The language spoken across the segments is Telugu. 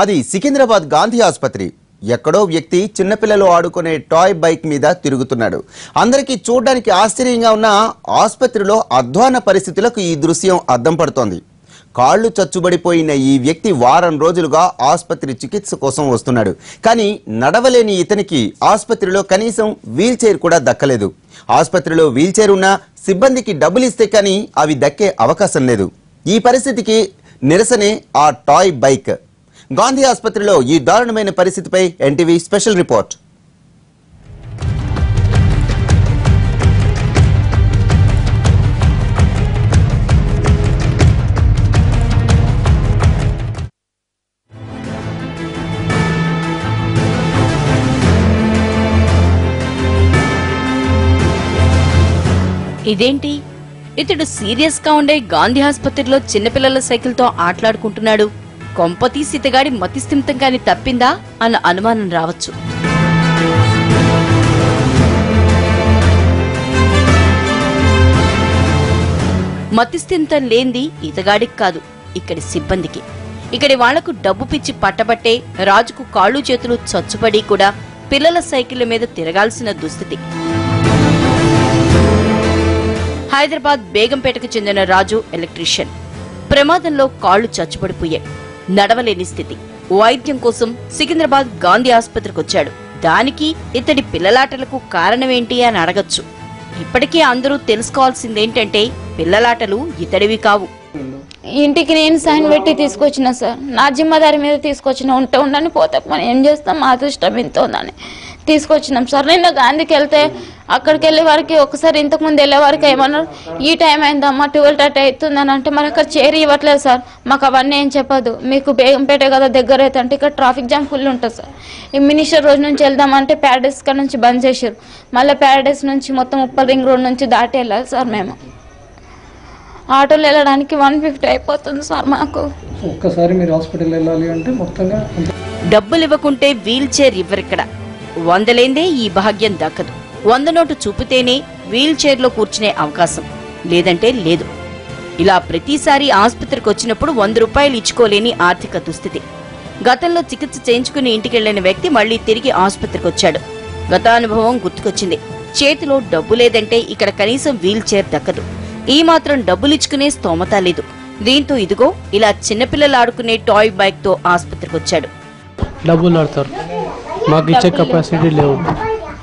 అది సికింద్రాబాద్ గాంధీ ఆసుపత్రి. ఎక్కడో వ్యక్తి చిన్నపిల్లలు ఆడుకునే టాయ్ బైక్ మీద తిరుగుతున్నాడు. అందరికీ చూడడానికి ఆశ్చర్యంగా ఉన్న ఆసుపత్రిలో అధ్వాన పరిస్థితులకు ఈ దృశ్యం అద్దం పడుతోంది. కాళ్ళు చచ్చుబడిపోయిన ఈ వ్యక్తి వారం రోజులుగా ఆసుపత్రి చికిత్స కోసం వస్తున్నాడు. కానీ నడవలేని ఇతనికి ఆసుపత్రిలో కనీసం వీల్ చైర్ కూడా దక్కలేదు. ఆసుపత్రిలో వీల్ చైర్ ఉన్న సిబ్బందికి డబ్బులు ఇస్తే కానీ అవి దక్కే అవకాశం లేదు. ఈ పరిస్థితికి నిరసనే ఆ టాయ్ బైక్. గాంధీ ఆసుపత్రిలో ఈ దారుణమైన పరిస్థితిపై ఎన్టీవీ స్పెషల్ రిపోర్ట్. ఇదేంటి? ఇతడు సీరియస్ గా ఉండే గాంధీ ఆసుపత్రిలో చిన్నపిల్లల సైకిల్తో ఆటలాడుకుంటున్నాడు. కొంపతీసి ఇతగాడి మతిస్థిమితం కాని తప్పిందా అన్న అనుమానం రావచ్చు. మతిస్థిమితం లేంది ఇతగాడికి కాదు, ఇక్కడి సిబ్బందికి. ఇక్కడి వాళ్లకు డబ్బు పిచ్చి పట్టబట్టే రాజుకు కాళ్ళు చేతులు చచ్చుపడి కూడా పిల్లల సైకిళ్ల మీద తిరగాల్సిన దుస్థితి. హైదరాబాద్ బేగంపేటకు చెందిన రాజు ఎలక్ట్రీషియన్. ప్రమాదంలో కాళ్లు చచ్చుపడిపోయాయి. నడవలేని స్థితి. వైద్యం కోసం సికింద్రాబాద్ గాంధీ ఆసుపత్రికి వచ్చాడు. దానికి ఇతడి పిల్లలాటలకు కారణమేంటి అని అడగచ్చు. ఇప్పటికీ అందరూ తెలుసుకోవాల్సిందేంటంటే పిల్లలాటలు ఇతడివి కావు. ఇంటికి నేను సైన్ పెట్టి తీసుకొచ్చిన సార్, నా జిమ్మదారి మీద తీసుకొచ్చిన. ఉంటే ఉండని పోతే మనం ఏం చేస్తాం, మా అదృష్టం ఇంత ఉందని తీసుకొచ్చినాం సార్. నిన్న గాంధీకి వెళ్తే అక్కడికి వెళ్ళే వారికి ఒకసారి ఇంతకుముందు వెళ్ళే వారికి ఏమన్నారు, ఈ టైం అయిందమ్మా 12:30 అవుతుందని అంటే మరి అక్కడ చేరి ఇవ్వట్లేదు సార్. మాకు అవన్నీ ఏం చెప్పదు, మీకు బేగంపేట కదా దగ్గర అయితే అంటే ఇక్కడ ట్రాఫిక్ జామ్ ఫుల్ ఉంటుంది సార్. ఈ మినిస్టర్ రోజు నుంచి వెళ్దామంటే ప్యారడైస్ కాడ నుంచి బంద్ చేశారు. మళ్ళీ ప్యారడైస్ నుంచి మొత్తం ఉప్పల్ రింగ్ రోడ్ నుంచి దాటి వెళ్ళాలి సార్. మేము ఆటోలో వెళ్ళడానికి 150 అయిపోతుంది సార్ మాకు. ఒక్కసారి మీరు హాస్పిటల్ వెళ్ళాలి అంటే మొత్తంగా డబ్బులు ఇవ్వకుంటే వీల్ చైర్ ఇవ్వరిక్కడ. 100 లేందే ఈ భాగ్యం దక్కదు. 100 నోటు చూపితేనే వీల్ చైర్ లో కూర్చునే అవకాశం, లేదంటే లేదు. ఇలా ప్రతిసారి ఆసుపత్రికి వచ్చినప్పుడు 100 రూపాయలు ఇచ్చుకోలేని ఆర్థిక దుస్థితి. గతంలో చికిత్స చేయించుకుని ఇంటికెళ్లిన వ్యక్తి మళ్లీ తిరిగి ఆసుపత్రికి వచ్చాడు. గత అనుభవం గుర్తుకొచ్చింది. చేతిలో డబ్బు లేదంటే ఇక్కడ కనీసం వీల్ చైర్ దక్కదు. ఈ మాత్రం డబ్బులిచ్చుకునే స్తోమత లేదు. దీంతో ఇదిగో ఇలా చిన్నపిల్లలు ఆడుకునే టాయ్ బైక్ తో ఆసుపత్రికి వచ్చాడు. డబ్బులు ఆడతారు, మాకు ఇచ్చే కెపాసిటీ లేవు.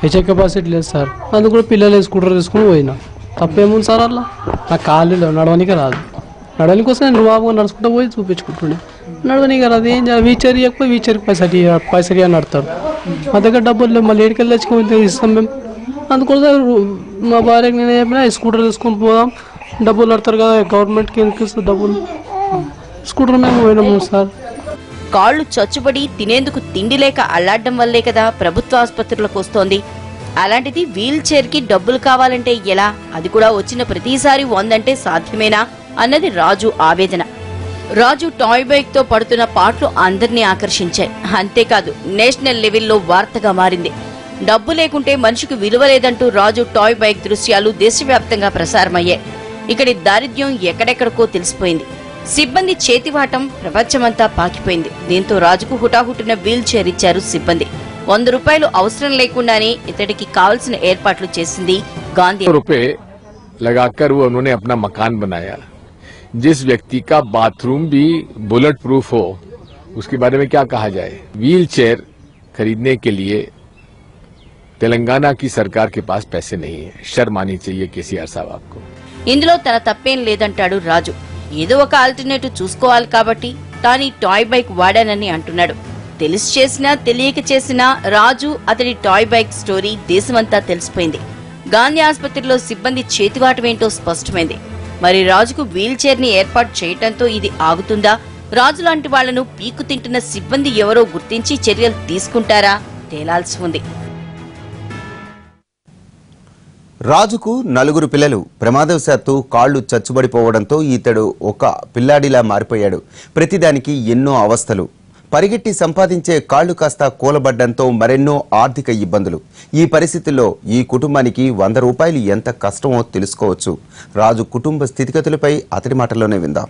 ఇచ్చే కెపాసిటీ లేదు సార్. అందుకు కూడా పిల్లలు స్కూటర్ తీసుకుని పోయినా. తప్పేముంది సార్? అలా నాకు కాళ్ళు లేవు, నడవనికి రాదు. నడవడానికి కోసం నేను బాబుగా నడుచుకుంటూ పోయి చూపించుకుంటుండే. నడవనికి రాదు. ఏం చేయాలి? వీచర్ ఎక్కువ వీచర్కి పైసరి అని నడతారు. మా దగ్గర డబ్బులు లేవు. మళ్ళీ ఏడికెళ్ళి తెచ్చుకొని ఇస్తాం మేము. అందుకోసం మా భార్యకి నేను చెప్పినా స్కూటర్ తీసుకొని పోదాం, డబ్బులు ఆడతారు కదా గవర్నమెంట్కి ఎందుకు ఇస్తుంది డబ్బులు. స్కూటర్ మేము పోయినాము సార్. కాళ్లు చచ్చుబడి తినేందుకు తిండి లేక అల్లాడడం వల్లే కదా ప్రభుత్వ ఆసుపత్రులకు వస్తోంది. అలాంటిది వీల్ చైర్ కి డబ్బులు కావాలంటే ఎలా? అది కూడా వచ్చిన ప్రతిసారి 100 అంటే సాధ్యమేనా అన్నది రాజు ఆవేదన. రాజు టాయ్ బైక్ తో పడుతున్న పాటలు అందరినీ ఆకర్షించాయి. అంతేకాదు నేషనల్ లెవెల్లో వార్తగా మారింది. డబ్బు లేకుంటే మనిషికి విలువ లేదంటూ రాజు టాయ్ బైక్ దృశ్యాలు దేశవ్యాప్తంగా ప్రసారమయ్యాయి. ఇక్కడి దారిద్ర్యం ఎక్కడెక్కడికో తెలిసిపోయింది. సిబ్బంది చేతివాటం ప్రపంచమంతా పాకిపోయింది. దీంతో రాజుకు హుటాహుటిన వీల్ చైర్ ఇచ్చారు సిబ్బంది. 100 రూపాయలు అవసరం లేకుండానే ఇతడికి కావాల్సిన ఏర్పాట్లు చేసింది గాంధీ. रुपए लगाकर वो उन्होंने अपना मकान बनाया. जिस व्यक्ति का बाथरूम भी बुलेट प्रूफ हो, उसके बारे में क्या कहा जाए. व्हील चेयर खरीदने के लिए तेलंगाना की सरकार के पास पैसे नहीं है. शर्म आनी चाहिए केसीआर साहब आपको. ఇందులో తన తప్పేం లేదంటాడు రాజు. ఏదో ఒక ఆల్టర్నేటివ్ చూసుకోవాలి కాబట్టి తాను టాయ్ బైక్ వాడానని అంటున్నాడు. తెలిసి చేసినా తెలియక చేసినా రాజు అతడి టాయ్ బైక్ స్టోరీ దేశమంతా తెలిసిపోయింది. గాంధీ ఆసుపత్రిలో సిబ్బంది చేతివాటమేంటో స్పష్టమైంది. మరి రాజుకు వీల్ చైర్ ని ఏర్పాటు చేయటంతో ఇది ఆగుతుందా? రాజు లాంటి వాళ్లను పీకు తింటున్న సిబ్బంది ఎవరో గుర్తించి చర్యలు తీసుకుంటారా? తేలాల్సి ఉంది. రాజుకు 4 పిల్లలు. ప్రమాదవశాత్తు కాళ్లు చచ్చుబడిపోవడంతో ఇతడు ఒక పిల్లాడిలా మారిపోయాడు. ప్రతిదానికి ఎన్నో అవస్థలు. పరిగెట్టి సంపాదించే కాళ్లు కాస్త కూలబడ్డంతో మరెన్నో ఆర్థిక ఇబ్బందులు. ఈ పరిస్థితుల్లో ఈ కుటుంబానికి 100 రూపాయలు ఎంత కష్టమో తెలుసుకోవచ్చు. రాజు కుటుంబ స్థితిగతులపై అతడి మాటల్లోనే విందాం.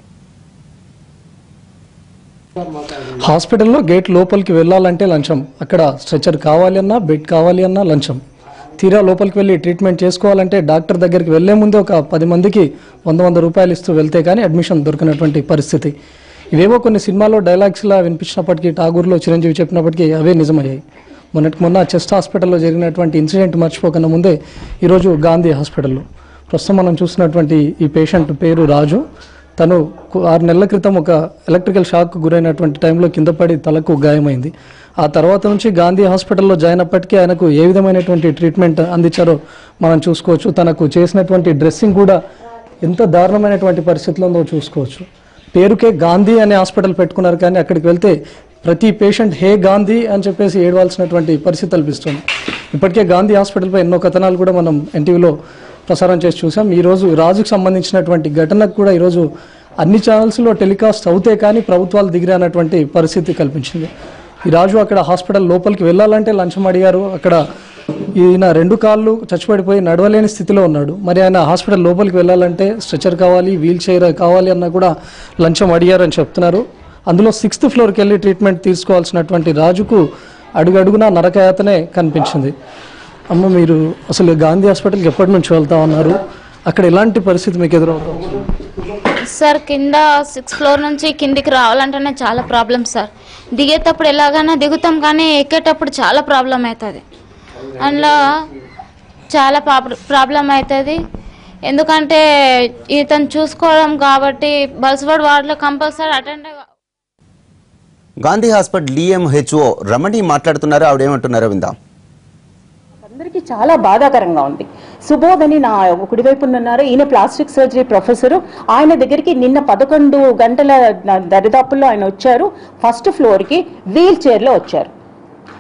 హాస్పిటల్లో గేట్ లోపలికి వెళ్ళాలంటే లంచం, అక్కడ స్ట్రెచర్ కావాలి అన్నా బెడ్ కావాలి అన్నా లంచం. తీరా లోపలికి వెళ్ళి ట్రీట్మెంట్ చేసుకోవాలంటే డాక్టర్ దగ్గరికి వెళ్లే ముందే ఒక 10 మందికి 100 రూపాయలు ఇస్తూ వెళ్తే కానీ అడ్మిషన్ దొరికినటువంటి పరిస్థితి. ఇవేవో కొన్ని సినిమాలో డైలాగ్స్లా వినిపించినప్పటికీ, టాగూర్లో చిరంజీవి చెప్పినప్పటికీ అవే నిజమయ్యాయి. మొన్న చెస్ట్ హాస్పిటల్లో జరిగినటువంటి ఇన్సిడెంట్ మర్చిపోకన్నా ముందే ఈరోజు గాంధీ హాస్పిటల్లో ప్రస్తుతం మనం చూసినటువంటి ఈ పేషెంట్ పేరు రాజు. తను 6 నెలల క్రితం ఒక ఎలక్ట్రికల్ షాక్ గురైనటువంటి టైంలో కింద పడి తలకు గాయమైంది. ఆ తర్వాత నుంచి గాంధీ హాస్పిటల్లో జాయిన్ అప్పటికీ ఆయనకు ఏ విధమైనటువంటి ట్రీట్మెంట్ అందించారో మనం చూసుకోవచ్చు. తనకు చేసినటువంటి డ్రెస్సింగ్ కూడా ఎంత దారుణమైనటువంటి పరిస్థితిలో ఉందో చూసుకోవచ్చు. పేరుకే గాంధీ అనే హాస్పిటల్ పెట్టుకున్నారు, కానీ అక్కడికి వెళ్తే ప్రతి పేషెంట్ హే గాంధీ అని చెప్పేసి ఏడవాల్సినటువంటి పరిస్థితి కల్పిస్తుంది. ఇప్పటికే గాంధీ హాస్పిటల్పై ఎన్నో కథనాలు కూడా మనం ఎన్టీవీలో ప్రసారం చేసి చూసాం. ఈరోజు రాజుకు సంబంధించినటువంటి ఘటనకు కూడా ఈరోజు అన్ని ఛానల్స్లో టెలికాస్ట్ అవుతే కానీ ప్రభుత్వాలు దిగిరానటువంటి పరిస్థితి కల్పించింది. ఈ రాజు అక్కడ హాస్పిటల్ లోపలికి వెళ్ళాలంటే లంచం అడిగారు. అక్కడ ఈయన 2 కాళ్ళు చచ్చిపడిపోయి నడవలేని స్థితిలో ఉన్నాడు. మరి ఆయన హాస్పిటల్ లోపలికి వెళ్ళాలంటే స్ట్రెచర్ కావాలి, వీల్ చైర్ కావాలి అన్నా కూడా లంచం అడిగారని చెప్తున్నారు. అందులో 6th ఫ్లోర్కి వెళ్ళి ట్రీట్మెంట్ తీసుకోవాల్సినటువంటి రాజుకు అడుగడుగునా నరకయాతనే కనిపించింది. అమ్మ, మీరు అసలు గాంధీ హాస్పిటల్కి ఎప్పటి నుంచి వెళ్తా ఉన్నారు? అక్కడ ఎలాంటి పరిస్థితి మీకు ఎదురవుతుంది? సార్ కింద 6th ఫ్లోర్ నుంచి కిందికి రావాలంటేనే చాలా ప్రాబ్లం సార్. దిగేటప్పుడు ఎలాగైనా దిగుతాం, కానీ ఎక్కేటప్పుడు చాలా ప్రాబ్లం అవుతుంది. అందులో చాలా ప్రాబ్లం అవుతుంది. ఎందుకంటే ఇతను చూసుకోవడం కాబట్టి బల్స్వర్డ్ వార్డులో compulsory attend. Gandhi hospital DMHO Ramani మాట్లాడుతున్నారు. ఆవిడేమంటున్నారో విందాం. అందరికీ చాలా బాధాకరంగా ఉంది. సుబోధ్ అని నా కుడివైపు ఉన్నారు, ఈయన ప్లాస్టిక్ సర్జరీ ప్రొఫెసరు. ఆయన దగ్గరికి నిన్న 11 గంటల దరిదాపుల్లో ఆయన వచ్చారు. 1st ఫ్లోర్కి వీల్ చైర్లో వచ్చారు.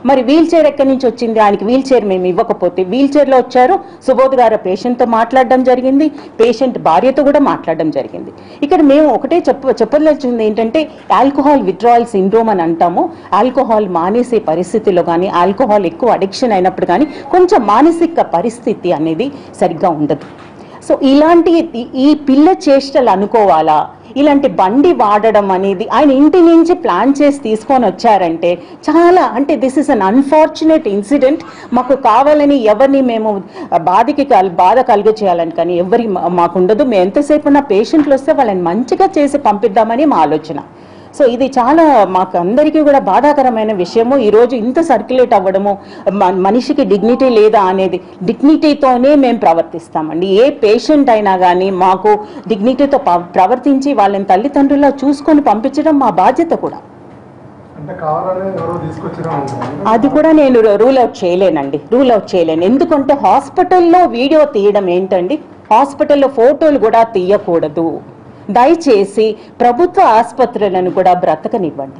మరి వీల్ చైర్ ఎక్కడి నుంచి వచ్చింది? ఆయనకి వీల్ చైర్ మేము ఇవ్వకపోతే వీల్ చైర్లో వచ్చారు. సుబోధ్ గారు పేషెంట్తో మాట్లాడడం జరిగింది, పేషెంట్ భార్యతో కూడా మాట్లాడడం జరిగింది. ఇక్కడ మేము ఒకటే చెప్పదలుచుకుంది ఏంటంటే, ఆల్కహాల్ విత్డ్రాయల్ సిండ్రోమ్ అని అంటాము. ఆల్కహాల్ మానేసే పరిస్థితిలో కానీ, ఆల్కహాల్ ఎక్కువ అడిక్షన్ అయినప్పుడు కానీ కొంచెం మానసిక పరిస్థితి అనేది సరిగ్గా ఉండదు. సో ఇలాంటి ఈ పిల్ల చేష్టలు అనుకోవాలా? ఇలాంటి బండి వాడడం అనేది ఆయన ఇంటి నుంచి ప్లాన్ చేసి తీసుకొని వచ్చారంటే చాలా, అంటే this is an unfortunate incident. మాకు కావాలని ఎవరిని మేము బాధ కలిగ చేయాలని కానీ ఎవరి మాకు ఉండదు. మేము ఎంతసేపు ఉన్న పేషెంట్లు వస్తే వాళ్ళని మంచిగా చేసి పంపిద్దామని మా ఆలోచన. సో ఇది చాలా మాకు అందరికీ కూడా బాధాకరమైన విషయము. ఈరోజు ఇంత సర్క్యులేట్ అవ్వడము, మనిషికి డిగ్నిటీ లేదా అనేది, డిగ్నిటీతోనే మేము ప్రవర్తిస్తామండి. ఏ పేషెంట్ అయినా కానీ మాకు డిగ్నిటీతో ప్రవర్తించి వాళ్ళని తల్లిదండ్రులా చూసుకొని పంపించడం మా బాధ్యత కూడా. అది కూడా నేను రూల్ అవుట్ చేయలేను. ఎందుకంటే హాస్పిటల్లో వీడియో తీయడం ఏంటండి, హాస్పిటల్లో ఫోటోలు కూడా తీయకూడదు. దయచేసి ప్రభుత్వ ఆసుపత్రులను కూడా బ్రతకనివ్వండి.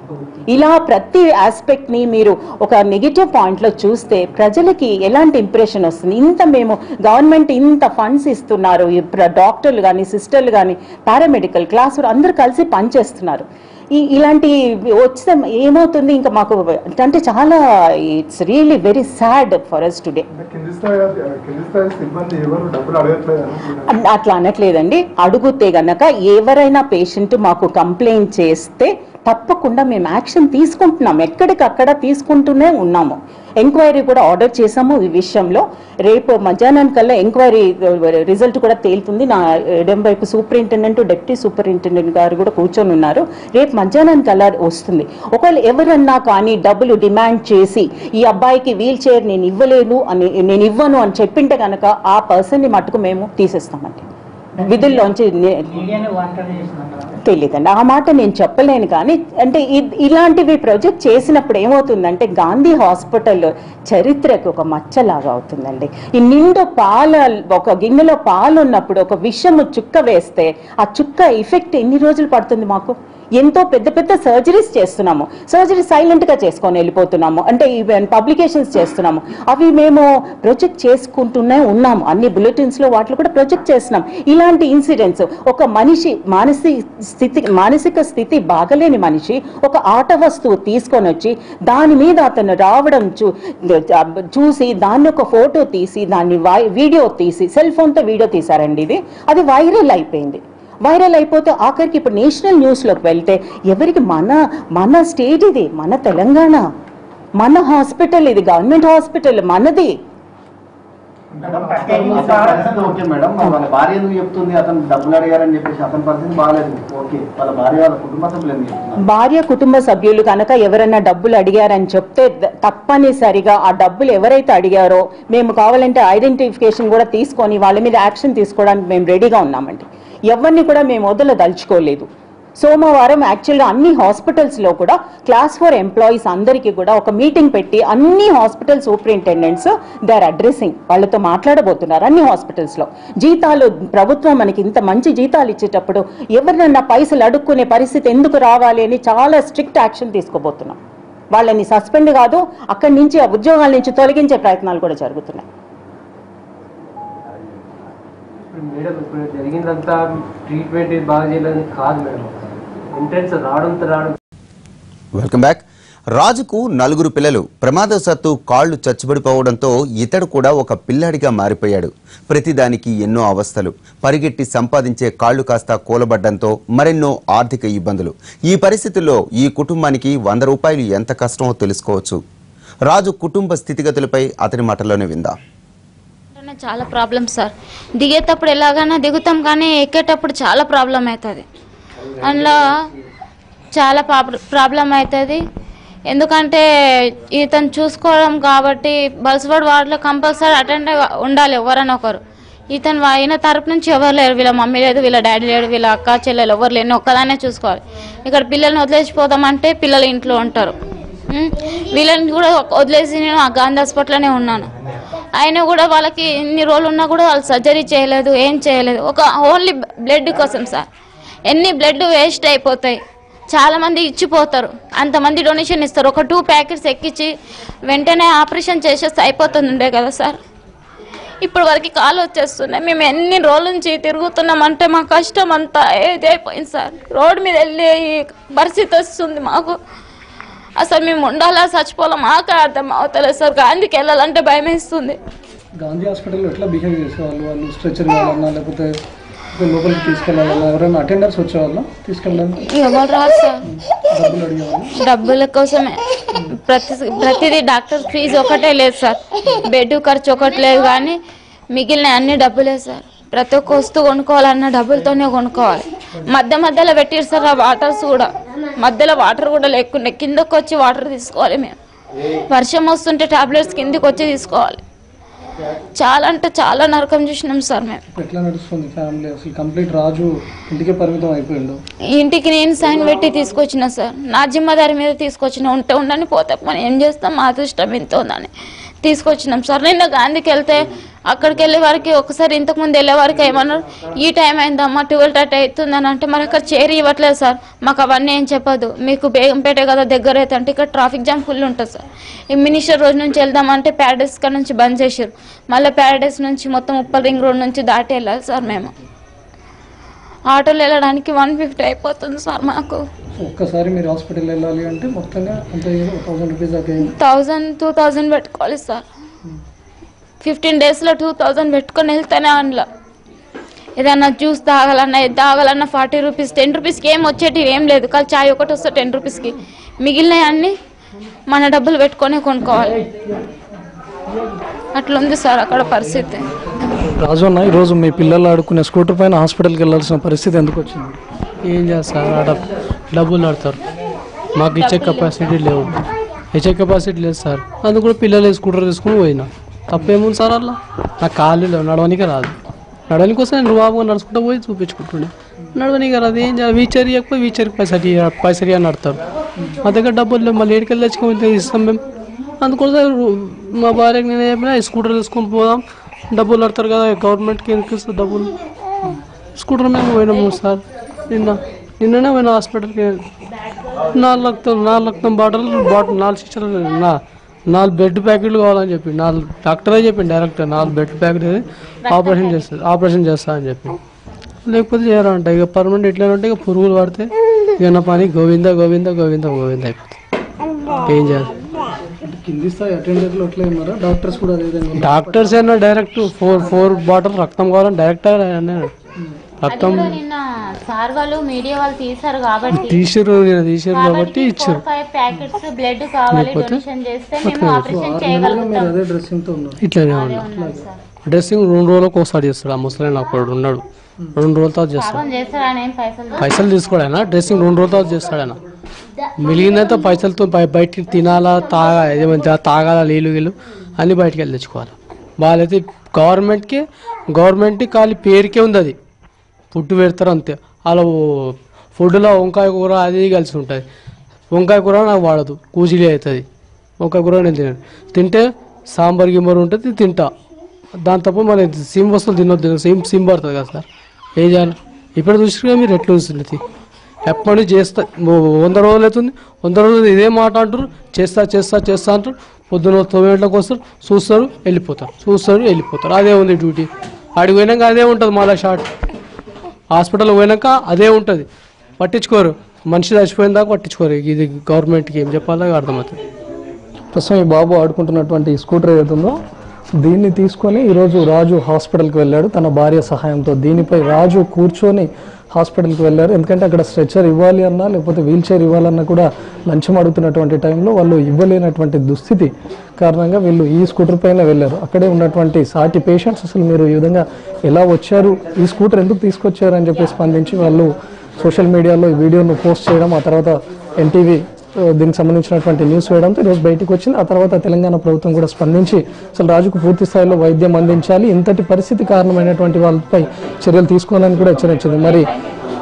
ఇలా ప్రతి ఆస్పెక్ట్ని మీరు ఒక నెగిటివ్ పాయింట్లో చూస్తే ప్రజలకి ఎలాంటి ఇంప్రెషన్ వస్తుంది? మేము గవర్నమెంట్ ఇంత ఫండ్స్ ఇస్తున్నారు, డాక్టర్లు కానీ సిస్టర్లు కానీ పారామెడికల్ క్లాస్ అందరూ కలిసి పనిచేస్తున్నారు. ఇలాంటి వచ్చే ఏమవుతుంది ఇంకా మాకు అంటే చాలా it's really very sad for us today. అట్లా అనట్లేదండి. అడుగుతే గనక ఎవరైనా పేషెంట్ మాకు కంప్లైంట్ చేస్తే తప్పకుండా మేము యాక్షన్ తీసుకుంటున్నాం, ఎక్కడికక్కడ తీసుకుంటూనే ఉన్నాము. ఎంక్వైరీ కూడా ఆర్డర్ చేసాము ఈ విషయంలో. రేపు మధ్యాహ్నానికల్లా ఎంక్వైరీ రిజల్ట్ కూడా తేలుతుంది. నా ఎడం వైపు సూపరింటెండెంట్, డిప్యూటీ సూపరింటెండెంట్ గారు కూడా కూర్చొని ఉన్నారు. రేపు మధ్యాహ్నానికల్లా వస్తుంది. ఒకవేళ ఎవరన్నా కానీ డబ్బులు డిమాండ్ చేసి ఈ అబ్బాయికి వీల్ చైర్ నేను ఇవ్వను అని చెప్పింటే కనుక ఆ పర్సన్ని మట్టుకు మేము తీసేస్తామండి విధుల్లోంచి. తెలియదండి, ఆ మాట నేను చెప్పలేను. కానీ అంటే ఇలాంటివి ప్రొజెక్ట్ చేసినప్పుడు ఏమవుతుందంటే గాంధీ హాస్పిటల్ చరిత్రకు ఒక మచ్చలాగా అవుతుందండి. ఈ నిండు ఒక గిన్నెలో పాలు ఉన్నప్పుడు ఒక విషము చుక్క వేస్తే ఆ చుక్క ఎఫెక్ట్ ఎన్ని రోజులు పడుతుంది? మాకు ఎంతో పెద్ద పెద్ద సర్జరీస్ చేస్తున్నాము, సర్జరీ సైలెంట్గా చేసుకొని వెళ్ళిపోతున్నాము, అంటే ఈవెన్ పబ్లికేషన్స్ చేస్తున్నాము. అవి మేము ప్రొజెక్ట్ చేసుకుంటూనే ఉన్నాము. అన్ని బులెటిన్స్లో వాటిలో కూడా ప్రొజెక్ట్ చేస్తున్నాం. ఇలాంటి ఇన్సిడెంట్స్, ఒక మనిషి మానసిక స్థితి బాగలేని మనిషి ఒక ఆట వస్తువు తీసుకొని వచ్చి దాని మీద అతను రావడం చూసి దాన్ని ఒక ఫోటో తీసి దాన్ని వీడియో తీసి సెల్ ఫోన్తో వీడియో తీశారండి. అది వైరల్ అయిపోయింది. వైరల్ అయిపోతే ఆఖరికి ఇప్పుడు నేషనల్ న్యూస్లోకి వెళ్తే ఎవరికి మన స్టేట్ ఇది, మన తెలంగాణ, మన హాస్పిటల్ ఇది, గవర్నమెంట్ హాస్పిటల్ మనది. ఓకే మేడం, వాళ్ళ భార్య ఎందుకు చెప్తుంది అతను డబ్బులు అడిగారని చెప్పేసి? అతని పరిస్థితి బాగాలేదు. ఓకే, వాళ్ళ భార్య వాళ్ళ కుటుంబ సభ్యులు ఎందుకు చెప్తున్నారు? భార్య కుటుంబ సభ్యులు కనుక ఎవరైనా డబ్బులు అడిగారని చెప్తే తప్పనిసరిగా ఆ డబ్బులు ఎవరైతే అడిగారో మేము కావాలంటే ఐడెంటిఫికేషన్ కూడా తీసుకొని వాళ్ళ మీద యాక్షన్ తీసుకోవడానికి మేము రెడీగా ఉన్నామండి. ఎవరిని కూడా మేము వదలదలుచుకోలేదు. సోమవారం యాక్చువల్గా అన్ని హాస్పిటల్స్లో కూడా క్లాస్ 4 ఎంప్లాయీస్ అందరికీ కూడా ఒక మీటింగ్ పెట్టి అన్ని hospital superintendents they are addressing, వాళ్ళతో మాట్లాడబోతున్నారు. అన్ని హాస్పిటల్స్లో జీతాలు, ప్రభుత్వం మనకి ఇంత మంచి జీతాలు ఇచ్చేటప్పుడు ఎవరినన్నా పైసలు అడుక్కునే పరిస్థితి ఎందుకు రావాలి అని చాలా స్ట్రిక్ట్ యాక్షన్ తీసుకోబోతున్నాం. వాళ్ళని సస్పెండ్ కాదు, అక్కడి నుంచి ఆ ఉద్యోగాల నుంచి తొలగించే ప్రయత్నాలు కూడా జరుగుతున్నాయి. మేడం ఇప్పుడు జరిగిందంతా ట్రీట్మెంట్ బాగా చేయలేదు కాదు మేడం, ఇంటెన్స్ రావడం. Welcome back. రాజుకు 4 పిల్లలు. ప్రమాదవశాత్తు కాళ్లు చచ్చుబడిపోవడంతో ఇతడు కూడా ఒక పిల్లాడిగా మారిపోయాడు. ప్రతిదానికి ఎన్నో అవస్థలు. పరిగెట్టి సంపాదించే కాళ్లు కాస్త కూలబడ్డంతో మరెన్నో ఆర్థిక ఇబ్బందులు. ఈ పరిస్థితుల్లో ఈ కుటుంబానికి 100 రూపాయలు ఎంత కష్టమో తెలుసుకోవచ్చు. రాజు కుటుంబ స్థితిగతులపై అతని మాటల్లోనే విందాం. చాలా ప్రాబ్లం సార్. దిగేటప్పుడు ఎలాగైనా దిగుతాం కానీ ఎక్కేటప్పుడు చాలా ప్రాబ్లం అవుతుంది. అందులో చాలా ప్రాబ్లం అవుతుంది. ఎందుకంటే ఇతను చూసుకోవడం కాబట్టి బస్వర్డ్ వార్డులో కంపల్సరీ అటెండ్ ఉండాలి ఎవరైనా ఒకరు. ఈయన తరపు నుంచి ఎవరు లేరు, వీళ్ళ మమ్మీ లేదు, వీళ్ళ డాడీ లేడు, వీళ్ళ అక్క చెల్లెలు ఎవరు లేని ఒక్కదానే చూసుకోవాలి. ఇక్కడ పిల్లల్ని వదిలేసిపోదామంటే పిల్లలు ఇంట్లో ఉంటారు. వీళ్ళని కూడా వదిలేసి నేను ఆ గాంధీ హాస్పిటల్లోనే ఉన్నాను. అయినా కూడా వాళ్ళకి ఇన్ని రోజులు ఉన్నా కూడా వాళ్ళు సర్జరీ చేయలేదు, ఏం చేయలేదు. ఒక ఓన్లీ బ్లడ్ కోసం సార్. ఎన్ని బ్లడ్ వేస్ట్ అయిపోతాయి, చాలామంది ఇచ్చిపోతారు. అంతమంది డొనేషన్ ఇస్తారు. ఒక 2 ప్యాకెట్స్ ఎక్కించి వెంటనే ఆపరేషన్ చేసేస్తే అయిపోతుండే కదా సార్. ఇప్పుడు వరకు కాలు వచ్చేస్తున్నాయి. మేము ఎన్ని రోజుల నుంచి తిరుగుతున్నామంటే మా కష్టం అంతా ఏది అయిపోయింది సార్. రోడ్డు మీద వెళ్ళే పరిస్థితి వస్తుంది మాకు. అసలు మేము ఉండాలా చచ్చిపోవాలా మాకు అర్థం అవుతలేదు సార్. గాంధీకి వెళ్ళాలంటే భయం వేస్తుంది. గాంధీ హాస్పిటల్లో ఎట్లా బిహేవ్ చేసేవాళ్ళు? వాళ్ళు స్ట్రెచర్ కావాలన్నా లేకపోతే లోపలికి తీసుకెళ్ళాలన్నా ఎవరైనా అటెండర్స్ వచ్చేవాళ్ళ తీసుకెళ్ళాలి? ఎవరు రాదు సార్. డబ్బులు అడిగేవాళ్ళు? డబ్బుల కోసమే. ప్రతిదీ డాక్టర్ ఫీజు ఒకటే లేదు సార్, బెడ్ ఖర్చు ఒకటి లేదు, కానీ మిగిలిన అన్ని డబ్బులే సార్. ప్రతి ఒక్క వస్తువు కొనుక్కోవాలన్నా డబ్బులతోనే కొనుక్కోవాలి. మధ్యలో పెట్టారు సార్ ఆ వాటర్స్ కూడా. మధ్యలో వాటర్ కూడా లేకుండా కిందకు వచ్చి వాటర్ తీసుకోవాలి మేము. వర్షం వస్తుంటే టాబ్లెట్స్ కిందకి వచ్చి తీసుకోవాలి. చాలా అంటే చాలా నరకం చూసినాం సార్ మేము. ఎట్లా నడుస్తుంది ఫ్యామిలీ అసలు? కంప్లీట్ రాజు ఇంటికే పరిమితం అయిపోయిండు. ఇంటికి నేను సైన్ పెట్టి తీసుకొచ్చిన సార్, నా జిమ్మదారి మీద తీసుకొచ్చిన. ఉంటే ఉండని పోతే మనం ఏం చేస్తాం, మా అదృష్టం ఎంత ఉందని తీసుకొచ్చినాం సార్. నిన్న గాంధీకి వెళ్తే అక్కడికి వెళ్ళే వారికి ఒకసారి ఇంతకుముందు వెళ్ళే వారికి ఏమన్నారు, ఈ టైం అయిందమ్మా 12:30 అవుతుందని అంటే మరి అక్కడ చేరి ఇవ్వట్లేదు సార్. మాకు అవన్నీ ఏం చెప్పదు, మీకు బేగంపేట కదా దగ్గర అయితే అంటే ఇక్కడ ట్రాఫిక్ జామ్ ఫుల్ ఉంటుంది సార్. ఈ మినిస్టర్ రోజు నుంచి వెళ్దామంటే ప్యారడైస్ కాడ నుంచి బంద్ చేశారు. మళ్ళీ ప్యారడైస్ నుంచి మొత్తం ఉప్పల్ రింగ్ రోడ్ నుంచి దాటి వెళ్ళాలి సార్. మేము ఆటోలో వెళ్ళడానికి 150 అయిపోతుంది సార్ మాకు. ఒక్కసారి మీరు హాస్పిటల్ వెళ్ళాలి అంటే మొత్తంగా అంత 1000 రూపీస్ దాకా 1000-2000 పెట్టుకోవాలి సార్. 15 డేస్లో 2000 పెట్టుకొని వెళ్తేనే అందులో ఏదన్నా జ్యూస్ తాగాలన్నా ఇది తాగాలన్నా 40 రూపీస్. 10 రూపీస్కి ఏం వచ్చేటివి ఏం లేదు, కానీ చాయ్ ఒకటి వస్తే 10 రూపీస్కి. మిగిలినవి అన్నీ మన డబ్బులు పెట్టుకొని కొనుక్కోవాలి. అట్లుంది సార్ అక్కడ పరిస్థితి. రాజు అన్న, ఈరోజు మీ పిల్లలు ఆడుకునే స్కూటర్ పైన హాస్పిటల్కి వెళ్ళాల్సిన పరిస్థితి ఎందుకు వచ్చింది? ఏం చేస్తారు, ఆడ డబ్బులు ఆడతారు. మాకు ఇచ్చే కెపాసిటీ లేవు, ఇచ్చే కెపాసిటీ లేదు సార్. అందుకు కూడా పిల్లలు స్కూటర్ తీసుకుని పోయినా తప్పేముంది సార్. అలా నాకు కాళ్ళు లేవు, నడవనికే రాదు. నడవని కోసం నేను బాబుగా నడుచుకుంటూ పోయి చూపించుకుంటుండే. నడవనికే రాదు. ఏం చేయాలి, వీచర్ ఇవ్వకపోయి వీచర్కి పైసరి అని నడతారు. మా దగ్గర డబ్బులు లేవు, మళ్ళీ ఏడుకెళ్ళి తెచ్చుకొని ఇస్తాం మేము. అందుకోసం మా భార్యకి నేను చెప్పినా స్కూటర్ తీసుకొని పోదాం, డబ్బులు ఆడతారు కదా గవర్నమెంట్కి ఎందుకు ఇస్తారు డబ్బులు. స్కూటర్ మేము పోయినాము సార్. నిన్ననే పోయినా హాస్పిటల్కి. 4 లక్షల బాటిల్ 4 శిక్షలు 4 బెడ్ ప్యాకెట్లు కావాలని చెప్పి 4 డాక్టరే చెప్పింది డైరెక్ట్ 4 బెడ్ ప్యాకెట్ ఆపరేషన్ చేస్తా అని చెప్పి. లేకపోతే చేయాలంట. ఇక పర్మనెంట్ ఎట్లా ఉంటే ఇక పురుగులు పడితే ఇక నా పని గోవింద గోవింద గోవింద గోవింద అయిపోతుంది. ఏం చేయాలి? కింది స్థాయి అటెండర్లు అట్లా ఉన్నారా? డాక్టర్స్ కూడా డాక్టర్స్ అయినా డైరెక్ట్ 4 బాటిల్ రక్తం కావాలని డైరెక్ట్ రక్తం నిన్న సార్ వాళ్ళు మీడియా వాళ్ళు తీశారు కాబట్టి తీసారు కాబట్టి ఇచ్చారు. 4-5 ప్యాకెట్స్ బ్లడ్ కావాలి డొనేషన్ చేస్తే మేము ఆపరేషన్ చేయగలుగుతాం. ఇట్లానే ఉన్నాడు. డ్రెస్సింగ్ 2 రోజులకు ఒకసారి చేస్తాడు. ఆ ముసలాయన అప్పుడు ఉన్నాడు, 2 రోజుల తర్వాత చేస్తాడు. పైసలు తీసుకోడు ఆయన. డ్రెస్సింగ్ 2 రోజుల తర్వాత చేస్తాడు ఆయన. మిగిలినంత పైసలతో బయట తినాలా, తాగాల నీళ్ళు అన్ని బయటికి వెళ్ళి తెచ్చుకోవాలి. వాళ్ళైతే గవర్నమెంట్కి ఖాళీ పేరుకే ఉంది, అది ఫుడ్ పెడతారు అంతే. అలా ఫుడ్లో వంకాయ కూర అది కలిసి ఉంటుంది. వంకాయ కూర నాకు వాడదు, కూజీలీ అవుతుంది. వంకాయ కూర నేను తింటే సాంబార్ గింబర్ ఉంటుంది, తింటా. దాని తప్ప మరి సిమ్ వస్తువులు తినొద్దు, సిమ్ పడుతుంది కదా సార్. ఏం చేయాలి? ఇప్పుడు చూసిగా మీరు ఎట్లా ఉంటుంది. ఎప్పటి నుంచి చేస్తా 100 రోజులు అవుతుంది. 100 రోజులు ఇదే మాట అంటారు, చేస్తా అంటారు. పొద్దున 9 గంటలకు వస్తారు, వెళ్ళిపోతారు. అదే ఉంది డ్యూటీ. ఆడికి పోయినాక అదే ఉంటుంది. మళ్ళీ షార్ట్ హాస్పిటల్ పోయినాక అదే ఉంటుంది. పట్టించుకోరు, మనిషి చచ్చిపోయిన దాకా పట్టించుకోరు. ఇది గవర్నమెంట్కి ఏం చెప్పాలో అర్థమవుతుంది. ప్రస్తుతం ఈ బాబు ఆడుకుంటున్నటువంటి స్కూటర్ ఏదైతుందో దీన్ని తీసుకొని ఈరోజు రాజు హాస్పిటల్కి వెళ్ళాడు తన భార్య సహాయంతో. దీనిపై రాజు కూర్చొని హాస్పిటల్కి వెళ్ళారు. ఎందుకంటే అక్కడ స్ట్రెచ్చర్ ఇవ్వాలి అన్నా లేకపోతే వీల్ చైర్ ఇవ్వాలన్నా కూడా లంచం అడుగుతున్నటువంటి టైంలో వాళ్ళు ఇవ్వలేనటువంటి దుస్థితి కారణంగా వీళ్ళు ఈ స్కూటర్ పైన వెళ్ళారు. అక్కడే ఉన్నటువంటి సాటి పేషెంట్స్ అసలు మీరు ఈ విధంగా ఎలా వచ్చారు, ఈ స్కూటర్ ఎందుకు తీసుకొచ్చారు అని చెప్పి స్పందించి వాళ్ళు సోషల్ మీడియాలో ఈ వీడియోను పోస్ట్ చేయడం, ఆ తర్వాత ఎన్టీవీ దీనికి సంబంధించినటువంటి న్యూస్ వేయడంతో ఈరోజు బయటకు వచ్చింది. ఆ తర్వాత తెలంగాణ ప్రభుత్వం కూడా స్పందించి అసలు రాజుకు పూర్తి స్థాయిలో వైద్యం అందించాలి, ఇంతటి పరిస్థితి కారణమైనటువంటి వాళ్ళపై చర్యలు తీసుకోవాలని కూడా హెచ్చరించింది. మరి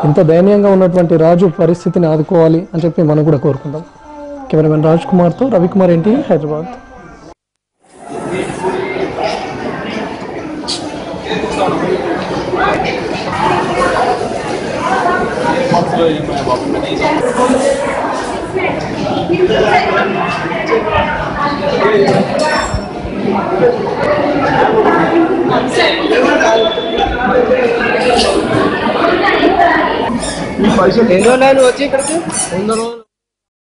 ఇంత దయనీయంగా ఉన్నటువంటి రాజు పరిస్థితిని ఆదుకోవాలి అని చెప్పి మనం కూడా కోరుకుందాం. కెమెరామెన్ రాజ్ కుమార్తో రవికుమార్, ఎన్టీవీ, హైదరాబాద్. ఎన్ని రోజులు వచ్చి ఇక్కడికి? 100 రోజులు.